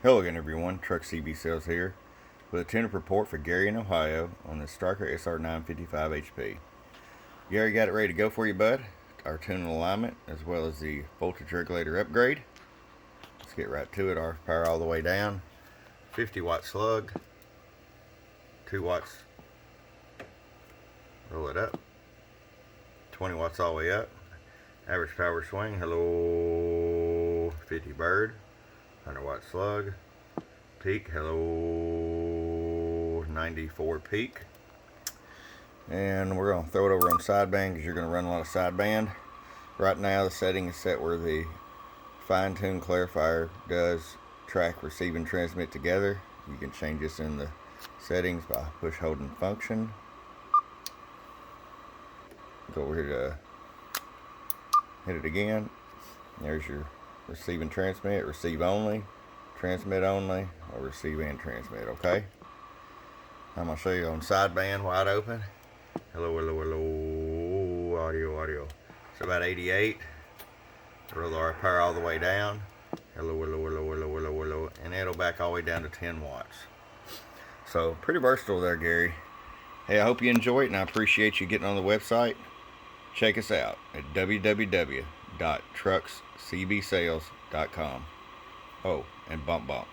Hello again everyone, Truck CB Sales here with a tune-up report for Gary in Ohio on the Stryker SR-955HP. Gary got it ready to go for you, bud. Our tuning alignment as well as the voltage regulator upgrade. Let's get right to it. Our power all the way down. 50 watt slug, 2 watts, roll it up, 20 watts all the way up. Average power swing, hello, 50 bird. 100 watt slug, peak, hello, 94 peak. And we're going to throw it over on sideband because you're going to run a lot of sideband. Right now the setting is set where the fine-tuned clarifier does track, receive, and transmit together. You can change this in the settings by push, hold, and function. Go over here to hit it again. There's your receive and transmit, receive only, transmit only, or receive and transmit, okay? I'm going to show you on sideband, wide open. Hello, hello, hello, audio, audio. It's about 88. Roll our power all the way down. Hello, hello, hello, hello, hello, hello. And it'll back all the way down to 10 watts. So, pretty versatile there, Gary. Hey, I hope you enjoy it, and I appreciate you getting on the website. Check us out at www.truckscbsales.com. Oh, and bump bump.